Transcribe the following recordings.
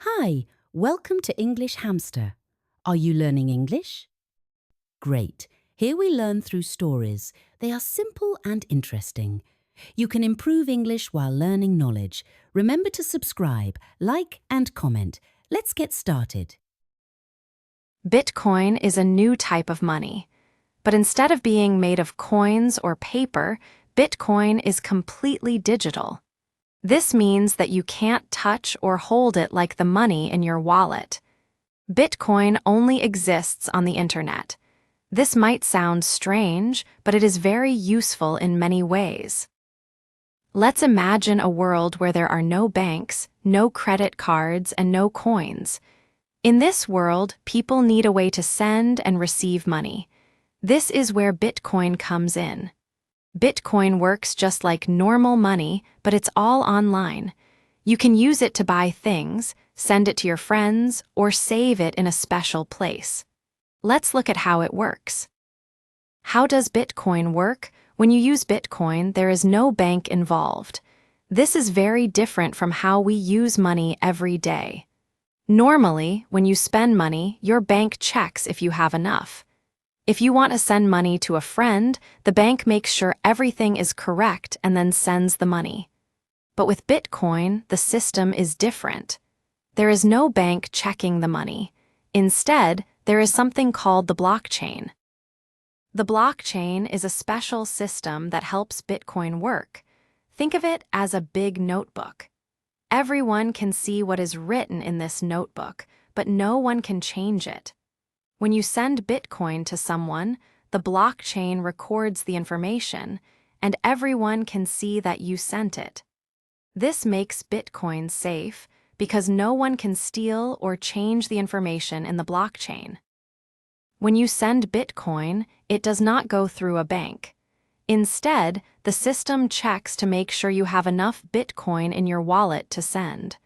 Hi, welcome to English Hamster. Are you learning English? Great. Here we learn through stories. They are simple and interesting. You can improve English while learning knowledge. Remember to subscribe, like and comment. Let's get started. Bitcoin is a new type of money. But instead of being made of coins or paper, Bitcoin is completely digital. This means that you can't touch or hold it like the money in your wallet. Bitcoin only exists on the internet. This might sound strange, but it is very useful in many ways. Let's imagine a world where there are no banks, no credit cards, and no coins. In this world, people need a way to send and receive money. This is where Bitcoin comes in. Bitcoin works just like normal money, but it's all online. You can use it to buy things, send it to your friends, or save it in a special place. Let's look at how it works. How does Bitcoin work? When you use Bitcoin, there is no bank involved. This is very different from how we use money every day. Normally, when you spend money, your bank checks if you have enough. If you want to send money to a friend, the bank makes sure everything is correct and then sends the money. But with Bitcoin, the system is different. There is no bank checking the money. Instead, there is something called the blockchain. The blockchain is a special system that helps Bitcoin work. Think of it as a big notebook. Everyone can see what is written in this notebook, but no one can change it. When you send Bitcoin to someone, the blockchain records the information, and everyone can see that you sent it. This makes Bitcoin safe because no one can steal or change the information in the blockchain. When you send Bitcoin, it does not go through a bank. Instead, the system checks to make sure you have enough Bitcoin in your wallet to send.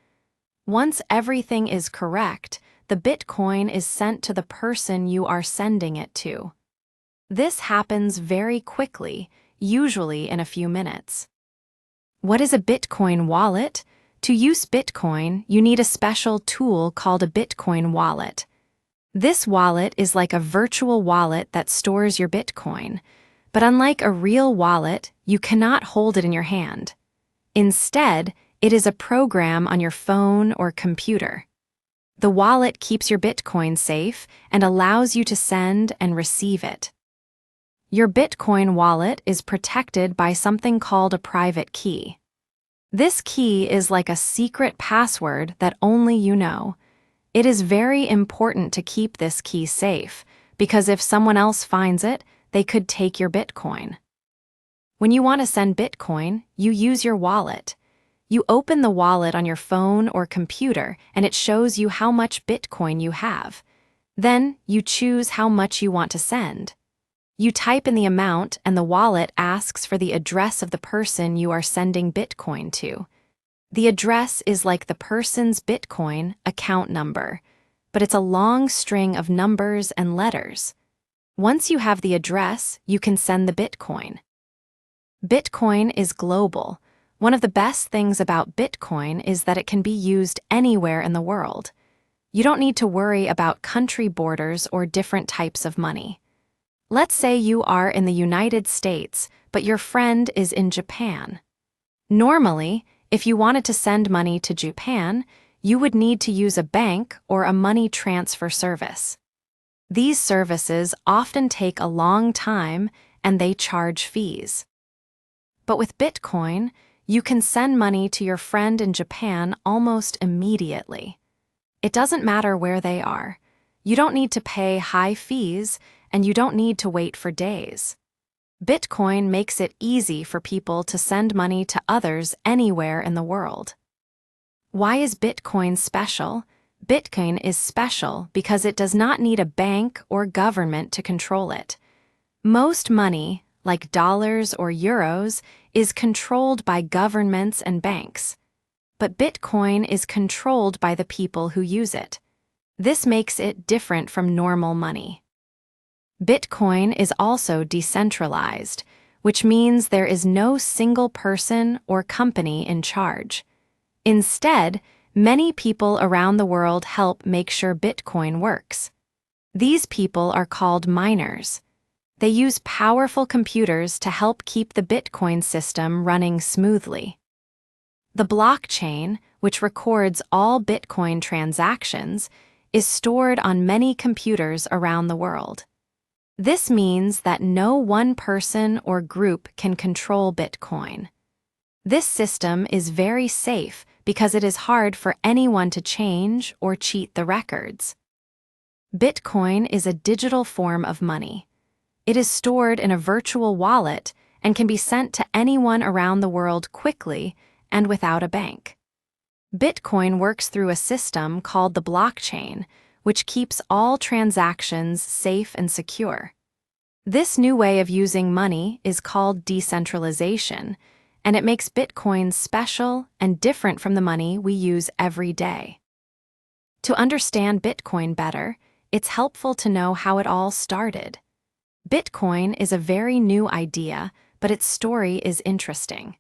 Once everything is correct, the Bitcoin is sent to the person you are sending it to. This happens very quickly, usually in a few minutes. What is a Bitcoin wallet? To use Bitcoin, you need a special tool called a Bitcoin wallet. This wallet is like a virtual wallet that stores your Bitcoin, but unlike a real wallet, you cannot hold it in your hand. Instead, it is a program on your phone or computer. The wallet keeps your Bitcoin safe and allows you to send and receive it. Your Bitcoin wallet is protected by something called a private key. This key is like a secret password that only you know. It is very important to keep this key safe, because if someone else finds it, they could take your Bitcoin. When you want to send Bitcoin, you use your wallet. You open the wallet on your phone or computer, and it shows you how much Bitcoin you have. Then, you choose how much you want to send. You type in the amount, and the wallet asks for the address of the person you are sending Bitcoin to. The address is like the person's Bitcoin account number, but it's a long string of numbers and letters. Once you have the address, you can send the Bitcoin. Bitcoin is global. One of the best things about Bitcoin is that it can be used anywhere in the world. You don't need to worry about country borders or different types of money. Let's say you are in the United States, but your friend is in Japan. Normally, if you wanted to send money to Japan, you would need to use a bank or a money transfer service. These services often take a long time and they charge fees. But with Bitcoin, you can send money to your friend in Japan almost immediately. It doesn't matter where they are. You don't need to pay high fees, and you don't need to wait for days. Bitcoin makes it easy for people to send money to others anywhere in the world. Why is Bitcoin special? Bitcoin is special because it does not need a bank or government to control it. Most money, like dollars or euros, is controlled by governments and banks. But Bitcoin is controlled by the people who use it. This makes it different from normal money. Bitcoin is also decentralized, which means there is no single person or company in charge. Instead, Many people around the world help make sure Bitcoin works. These people are called miners. They use powerful computers to help keep the Bitcoin system running smoothly. The blockchain, which records all Bitcoin transactions, is stored on many computers around the world. This means that no one person or group can control Bitcoin. This system is very safe because it is hard for anyone to change or cheat the records. Bitcoin is a digital form of money. It is stored in a virtual wallet and can be sent to anyone around the world quickly and without a bank. Bitcoin works through a system called the blockchain, which keeps all transactions safe and secure. This new way of using money is called decentralization, and it makes Bitcoin special and different from the money we use every day. To understand Bitcoin better, it's helpful to know how it all started. Bitcoin is a very new idea, but its story is interesting.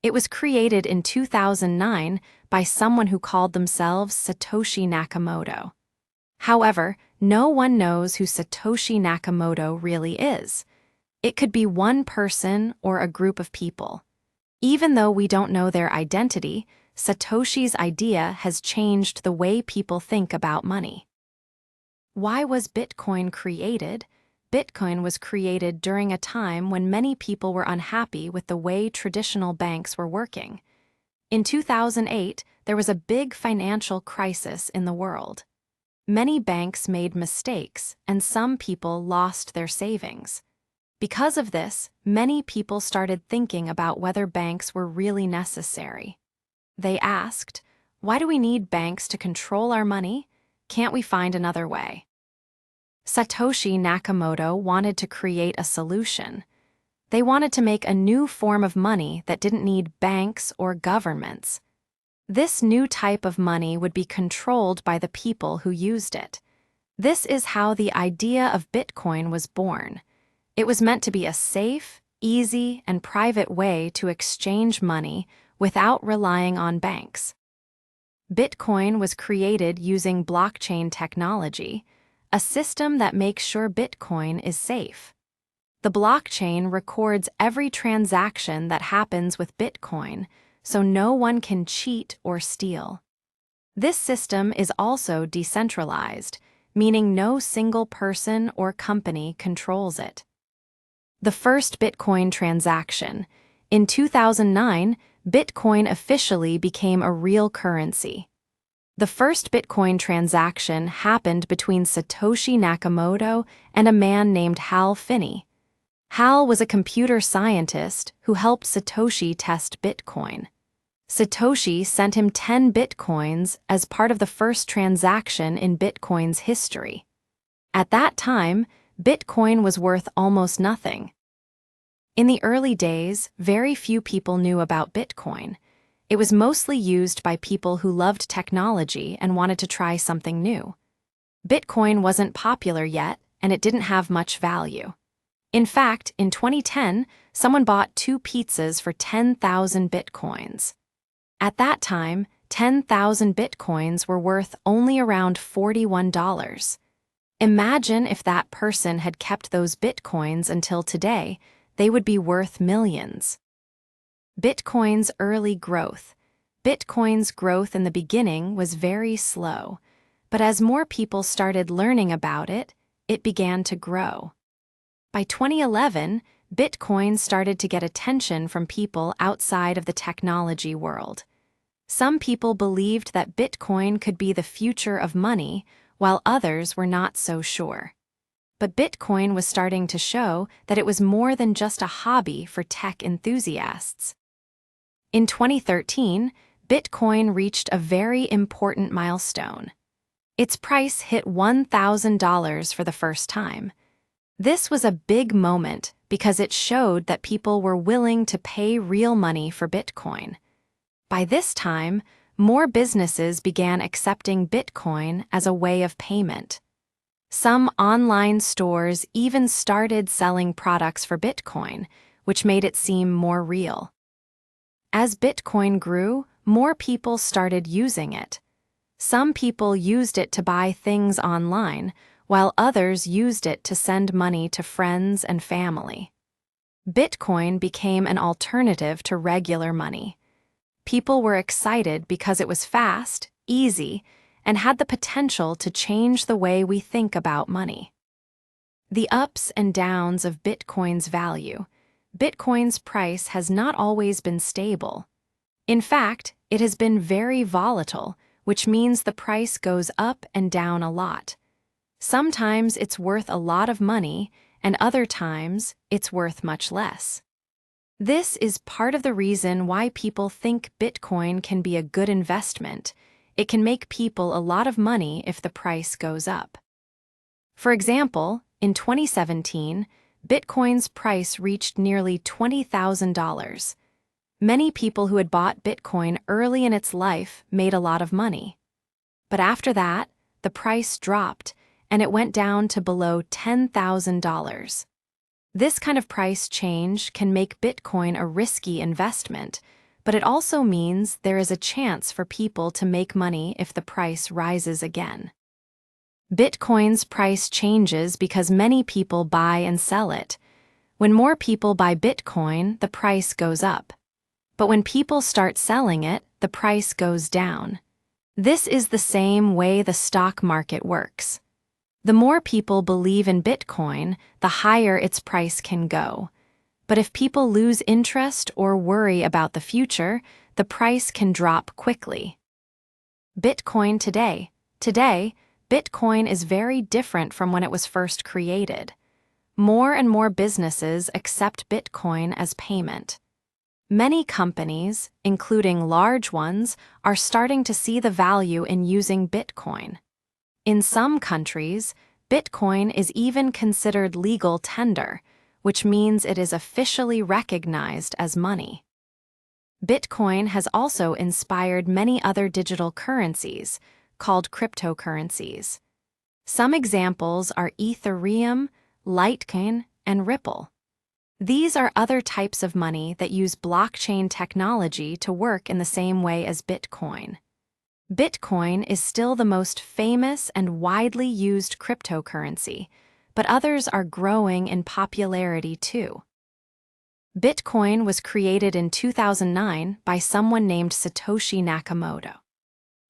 It was created in 2009 by someone who called themselves Satoshi Nakamoto. However, no one knows who Satoshi Nakamoto really is. It could be one person or a group of people. Even though we don't know their identity, Satoshi's idea has changed the way people think about money. Why was Bitcoin created? Bitcoin was created during a time when many people were unhappy with the way traditional banks were working. In 2008, there was a big financial crisis in the world. Many banks made mistakes, and some people lost their savings. Because of this, many people started thinking about whether banks were really necessary. They asked, "Why do we need banks to control our money? Can't we find another way?" Satoshi Nakamoto wanted to create a solution. They wanted to make a new form of money that didn't need banks or governments. This new type of money would be controlled by the people who used it. This is how the idea of Bitcoin was born. It was meant to be a safe, easy, and private way to exchange money without relying on banks. Bitcoin was created using blockchain technology, a system that makes sure Bitcoin is safe. The blockchain records every transaction that happens with Bitcoin, so no one can cheat or steal. This system is also decentralized, meaning no single person or company controls it. The first Bitcoin transaction. In 2009, Bitcoin officially became a real currency. The first Bitcoin transaction happened between Satoshi Nakamoto and a man named Hal Finney. Hal was a computer scientist who helped Satoshi test Bitcoin. Satoshi sent him 10 Bitcoins as part of the first transaction in Bitcoin's history. At that time, Bitcoin was worth almost nothing. In the early days, very few people knew about Bitcoin. It was mostly used by people who loved technology and wanted to try something new. Bitcoin wasn't popular yet, and it didn't have much value. In fact, in 2010, someone bought 2 pizzas for 10,000 Bitcoins. At that time, 10,000 Bitcoins were worth only around $41. Imagine if that person had kept those Bitcoins until today, they would be worth millions. Bitcoin's early growth. Bitcoin's growth in the beginning was very slow, but as more people started learning about it, it began to grow. By 2011, Bitcoin started to get attention from people outside of the technology world. Some people believed that Bitcoin could be the future of money, while others were not so sure. But Bitcoin was starting to show that it was more than just a hobby for tech enthusiasts. In 2013, Bitcoin reached a very important milestone. Its price hit $1,000 for the first time. This was a big moment because it showed that people were willing to pay real money for Bitcoin. By this time, more businesses began accepting Bitcoin as a way of payment. Some online stores even started selling products for Bitcoin, which made it seem more real. As Bitcoin grew, more people started using it. Some people used it to buy things online, while others used it to send money to friends and family. Bitcoin became an alternative to regular money. People were excited because it was fast, easy, and had the potential to change the way we think about money. The ups and downs of Bitcoin's value. Bitcoin's price has not always been stable. In fact, it has been very volatile, which means the price goes up and down a lot. Sometimes it's worth a lot of money, and other times it's worth much less. This is part of the reason why people think Bitcoin can be a good investment. It can make people a lot of money if the price goes up. For example, in 2017, Bitcoin's price reached nearly $20,000. Many people who had bought Bitcoin early in its life made a lot of money. But after that, the price dropped, and it went down to below $10,000. This kind of price change can make Bitcoin a risky investment, but it also means there is a chance for people to make money if the price rises again. Bitcoin's price changes because many people buy and sell it. When more people buy Bitcoin, the price goes up. But when people start selling it, the price goes down. This is the same way the stock market works. The more people believe in Bitcoin, the higher its price can go. But if people lose interest or worry about the future, the price can drop quickly. Bitcoin today. Today, Bitcoin is very different from when it was first created. More and more businesses accept Bitcoin as payment. Many companies, including large ones, are starting to see the value in using Bitcoin. In some countries, Bitcoin is even considered legal tender, which means it is officially recognized as money. Bitcoin has also inspired many other digital currencies, called cryptocurrencies. Some examples are Ethereum, Litecoin, and Ripple. These are other types of money that use blockchain technology to work in the same way as Bitcoin. Bitcoin is still the most famous and widely used cryptocurrency, but others are growing in popularity too. Bitcoin was created in 2009 by someone named Satoshi Nakamoto.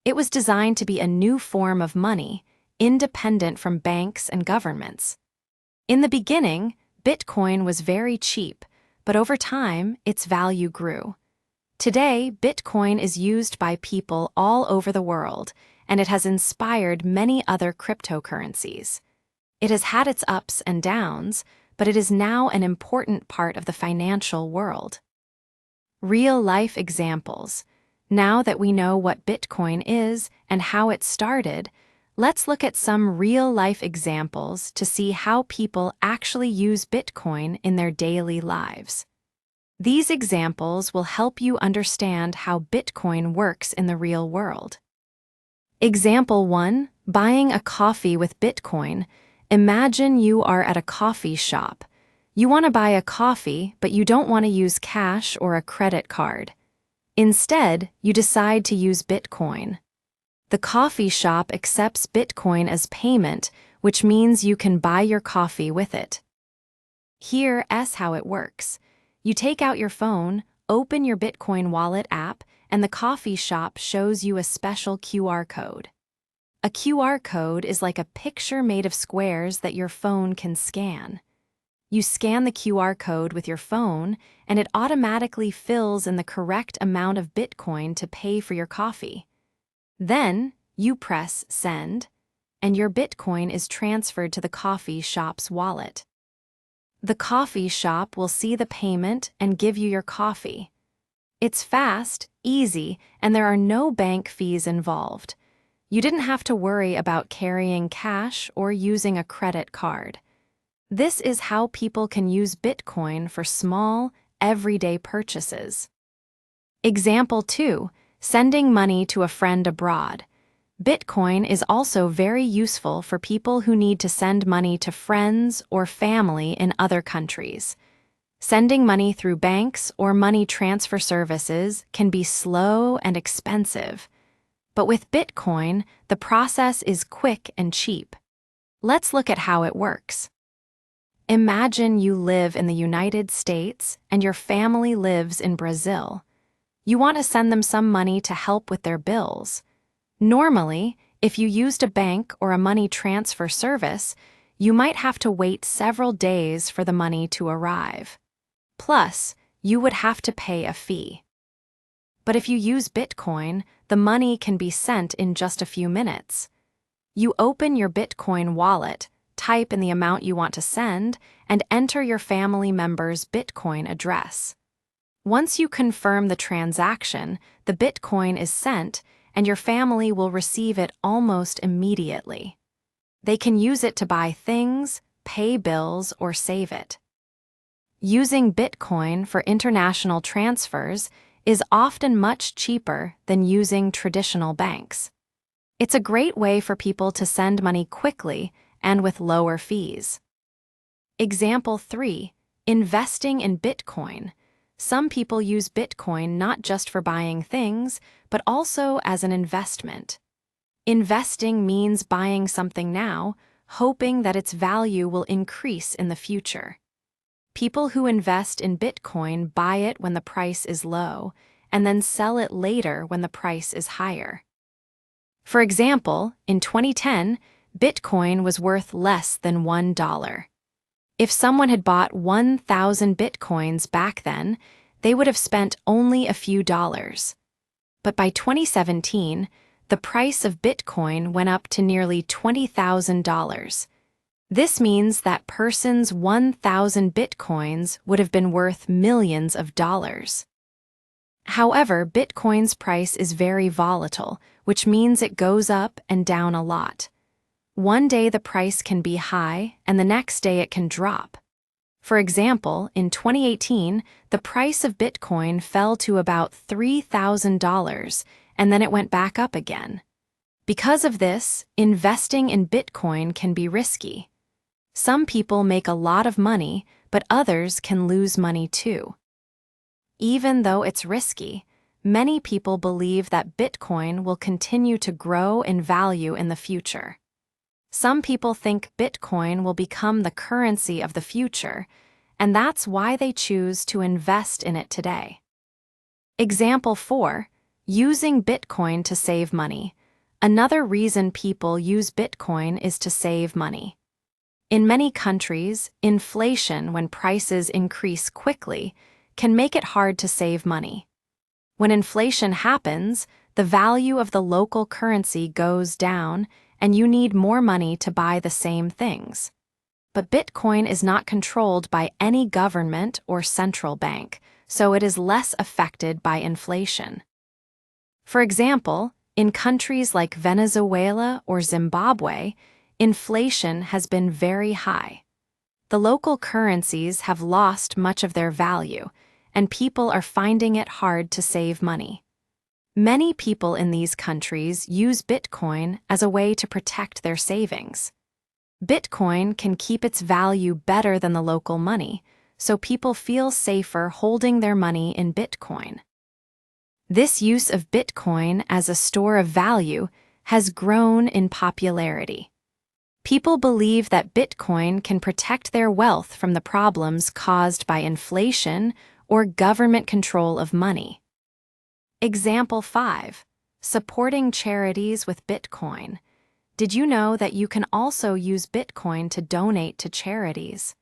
It was designed to be a new form of money, independent from banks and governments. In the beginning, Bitcoin was very cheap, but over time, its value grew. Today, Bitcoin is used by people all over the world, and it has inspired many other cryptocurrencies. It has had its ups and downs, but it is now an important part of the financial world. Real-life examples. Now that we know what Bitcoin is and how it started, let's look at some real-life examples to see how people actually use Bitcoin in their daily lives. These examples will help you understand how Bitcoin works in the real world. Example 1. Buying a coffee with Bitcoin. Imagine you are at a coffee shop. You want to buy a coffee, but you don't want to use cash or a credit card. Instead, you decide to use Bitcoin. The coffee shop accepts Bitcoin as payment, which means you can buy your coffee with it. Here's how it works. You take out your phone, open your Bitcoin wallet app, and the coffee shop shows you a special QR code. A QR code is like a picture made of squares that your phone can scan. You scan the QR code with your phone, and it automatically fills in the correct amount of Bitcoin to pay for your coffee. Then, you press Send, and your Bitcoin is transferred to the coffee shop's wallet. The coffee shop will see the payment and give you your coffee. It's fast, easy, and there are no bank fees involved. You didn't have to worry about carrying cash or using a credit card. This is how people can use Bitcoin for small, everyday purchases. Example 2. Sending money to a friend abroad. Bitcoin is also very useful for people who need to send money to friends or family in other countries. Sending money through banks or money transfer services can be slow and expensive. But with Bitcoin, the process is quick and cheap. Let's look at how it works. Imagine you live in the United States and your family lives in Brazil. You want to send them some money to help with their bills. Normally, if you used a bank or a money transfer service, you might have to wait several days for the money to arrive. Plus, you would have to pay a fee. But if you use Bitcoin, the money can be sent in just a few minutes. You open your Bitcoin wallet, type in the amount you want to send, and enter your family member's Bitcoin address. Once you confirm the transaction, the Bitcoin is sent, and your family will receive it almost immediately. They can use it to buy things, pay bills, or save it. Using Bitcoin for international transfers is often much cheaper than using traditional banks. It's a great way for people to send money quickly and with lower fees. Example 3. Investing in Bitcoin. Some people use Bitcoin not just for buying things, but also as an investment. Investing means buying something now, hoping that its value will increase in the future. People who invest in Bitcoin buy it when the price is low, and then sell it later when the price is higher. For example, in 2010, Bitcoin was worth less than $1. If someone had bought 1,000 Bitcoins back then, they would have spent only a few dollars. But by 2017, the price of Bitcoin went up to nearly $20,000. This means that person's 1,000 Bitcoins would have been worth millions of dollars. However, Bitcoin's price is very volatile, which means it goes up and down a lot. One day the price can be high, and the next day it can drop. For example, in 2018, the price of Bitcoin fell to about $3,000, and then it went back up again. Because of this, investing in Bitcoin can be risky. Some people make a lot of money, but others can lose money too. Even though it's risky, many people believe that Bitcoin will continue to grow in value in the future. Some people think Bitcoin will become the currency of the future, and that's why they choose to invest in it today. Example 4. Using Bitcoin to save money. Another reason people use Bitcoin is to save money. In many countries, inflation, when prices increase quickly, can make it hard to save money. When inflation happens, the value of the local currency goes down, and you need more money to buy the same things. But Bitcoin is not controlled by any government or central bank, so it is less affected by inflation. For example, in countries like Venezuela or Zimbabwe, inflation has been very high. The local currencies have lost much of their value, and people are finding it hard to save money. Many people in these countries use Bitcoin as a way to protect their savings. Bitcoin can keep its value better than the local money, so people feel safer holding their money in Bitcoin. This use of Bitcoin as a store of value has grown in popularity. People believe that Bitcoin can protect their wealth from the problems caused by inflation or government control of money. Example 5. Supporting charities with Bitcoin. Did you know that you can also use Bitcoin to donate to charities?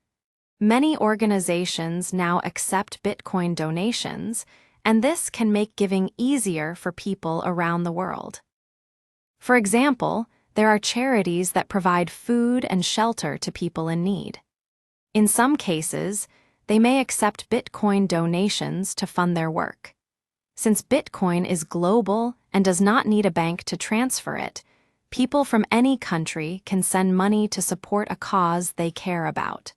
Many organizations now accept Bitcoin donations, and this can make giving easier for people around the world. For example, there are charities that provide food and shelter to people in need. In some cases, they may accept Bitcoin donations to fund their work. Since Bitcoin is global and does not need a bank to transfer it, people from any country can send money to support a cause they care about.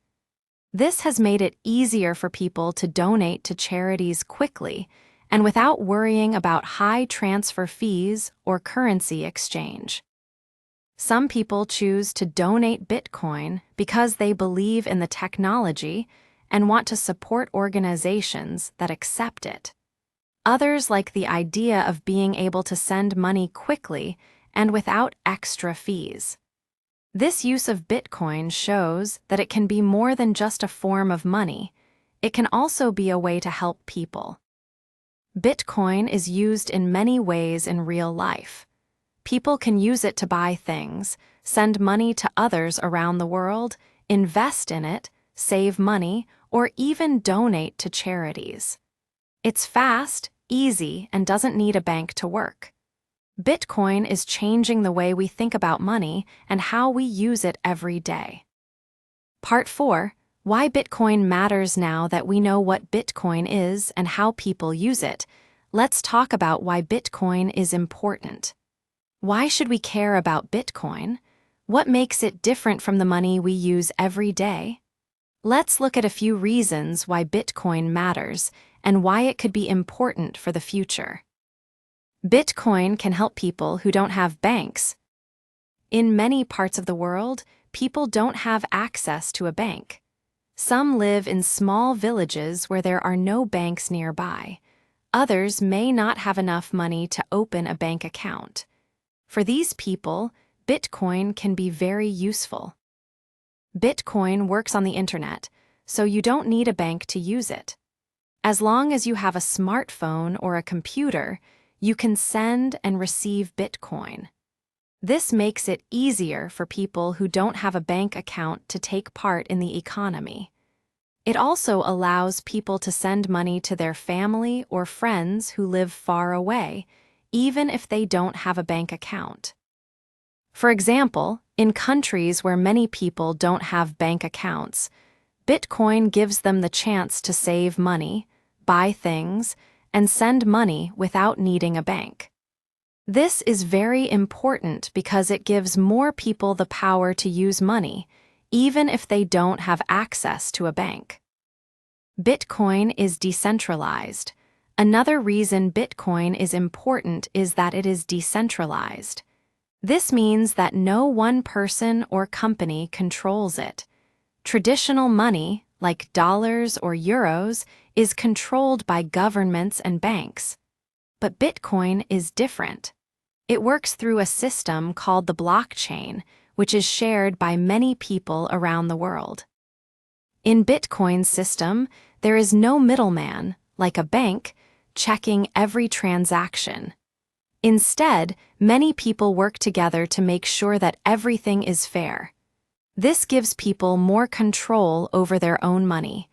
This has made it easier for people to donate to charities quickly and without worrying about high transfer fees or currency exchange. Some people choose to donate Bitcoin because they believe in the technology and want to support organizations that accept it. Others like the idea of being able to send money quickly and without extra fees. This use of Bitcoin shows that it can be more than just a form of money. It can also be a way to help people. Bitcoin is used in many ways in real life. People can use it to buy things, send money to others around the world, invest in it, save money, or even donate to charities. It's fast, easy, and doesn't need a bank to work. Bitcoin is changing the way we think about money and how we use it every day. Part 4. Why Bitcoin matters now that we know what Bitcoin is and how people use it. Let's talk about why Bitcoin is important. Why should we care about Bitcoin? What makes it different from the money we use every day? Let's look at a few reasons why Bitcoin matters and why it could be important for the future. Bitcoin can help people who don't have banks. In many parts of the world, people don't have access to a bank. Some live in small villages where there are no banks nearby. Others may not have enough money to open a bank account. For these people, Bitcoin can be very useful. Bitcoin works on the internet, so you don't need a bank to use it. As long as you have a smartphone or a computer, you can send and receive Bitcoin. This makes it easier for people who don't have a bank account to take part in the economy. It also allows people to send money to their family or friends who live far away, even if they don't have a bank account. For example, in countries where many people don't have bank accounts, Bitcoin gives them the chance to save money, buy things, and send money without needing a bank. This is very important because it gives more people the power to use money, even if they don't have access to a bank. Bitcoin is decentralized. Another reason Bitcoin is important is that it is decentralized. This means that no one person or company controls it. Traditional money, like dollars or euros, is controlled by governments and banks. But Bitcoin is different. It works through a system called the blockchain, which is shared by many people around the world. In Bitcoin's system, there is no middleman, like a bank, checking every transaction. Instead, many people work together to make sure that everything is fair. This gives people more control over their own money.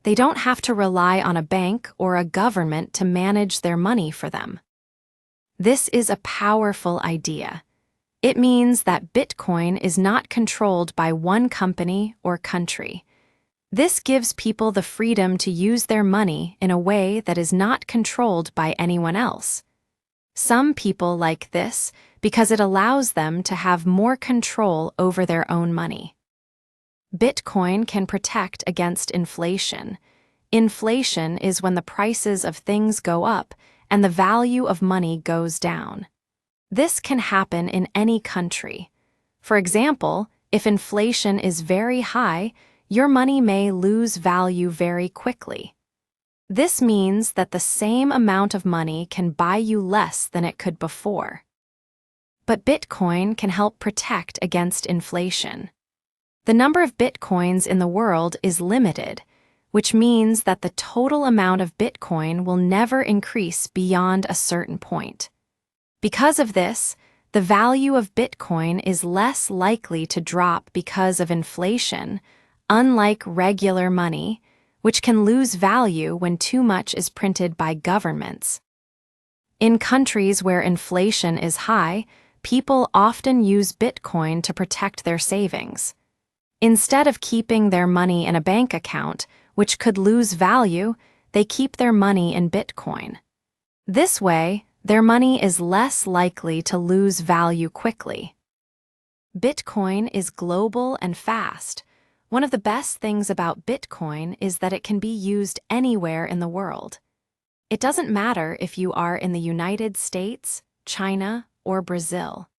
They don't have to rely on a bank or a government to manage their money for them. This is a powerful idea. It means that Bitcoin is not controlled by one company or country. This gives people the freedom to use their money in a way that is not controlled by anyone else. Some people like this because it allows them to have more control over their own money. Bitcoin can protect against inflation. Inflation is when the prices of things go up and the value of money goes down. This can happen in any country. For example, if inflation is very high, your money may lose value very quickly. This means that the same amount of money can buy you less than it could before. But Bitcoin can help protect against inflation. The number of Bitcoins in the world is limited, which means that the total amount of Bitcoin will never increase beyond a certain point. Because of this, the value of Bitcoin is less likely to drop because of inflation, unlike regular money, which can lose value when too much is printed by governments. In countries where inflation is high, people often use Bitcoin to protect their savings. Instead of keeping their money in a bank account, which could lose value, they keep their money in Bitcoin. This way, their money is less likely to lose value quickly. Bitcoin is global and fast. One of the best things about Bitcoin is that it can be used anywhere in the world. It doesn't matter if you are in the United States, China, or Brazil.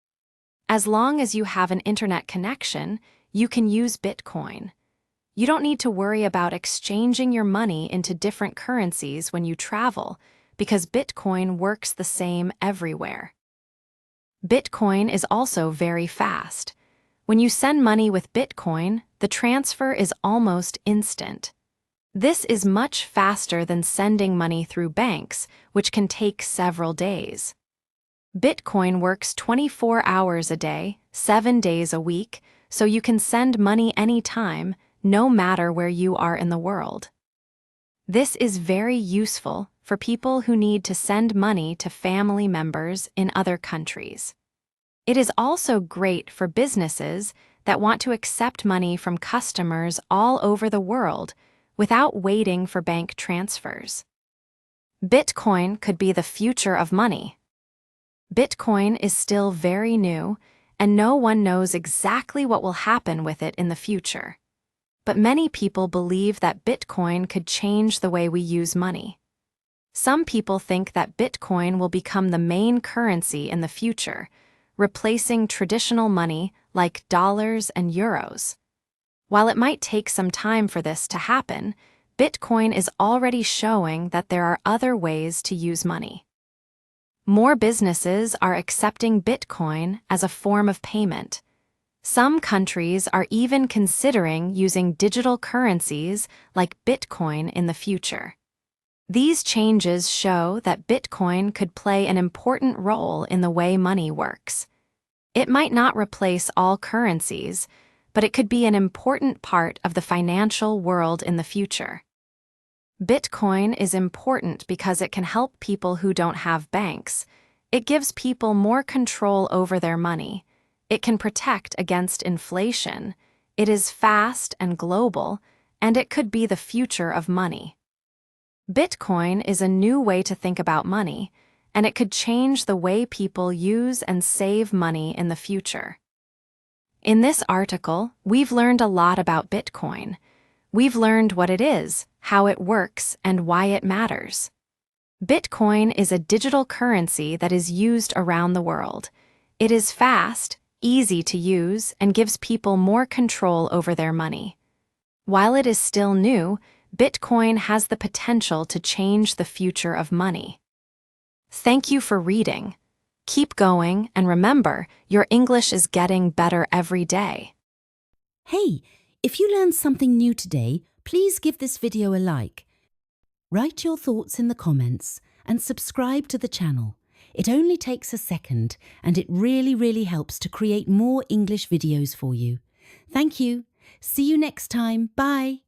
As long as you have an internet connection, you can use Bitcoin. You don't need to worry about exchanging your money into different currencies when you travel, because Bitcoin works the same everywhere. Bitcoin is also very fast. When you send money with Bitcoin, the transfer is almost instant. This is much faster than sending money through banks, which can take several days. Bitcoin works 24 hours a day, 7 days a week, so you can send money anytime, no matter where you are in the world. This is very useful for people who need to send money to family members in other countries. It is also great for businesses that want to accept money from customers all over the world without waiting for bank transfers. Bitcoin could be the future of money. Bitcoin is still very new, and no one knows exactly what will happen with it in the future. But many people believe that Bitcoin could change the way we use money. Some people think that Bitcoin will become the main currency in the future, replacing traditional money like dollars and euros. While it might take some time for this to happen, Bitcoin is already showing that there are other ways to use money. More businesses are accepting Bitcoin as a form of payment. Some countries are even considering using digital currencies like Bitcoin in the future. These changes show that Bitcoin could play an important role in the way money works. It might not replace all currencies, but it could be an important part of the financial world in the future. Bitcoin is important because it can help people who don't have banks. It gives people more control over their money. It can protect against inflation. It is fast and global, and it could be the future of money. Bitcoin is a new way to think about money, and it could change the way people use and save money in the future. In this article, we've learned a lot about Bitcoin. We've learned what it is, how it works, and why it matters. Bitcoin is a digital currency that is used around the world. It is fast, easy to use, and gives people more control over their money. While it is still new, Bitcoin has the potential to change the future of money. Thank you for reading. Keep going, and remember, your English is getting better every day. Hey, if you learned something new today, please give this video a like. Write your thoughts in the comments and subscribe to the channel. It only takes a second, and it really helps to create more English videos for you. Thank you. See you next time. Bye.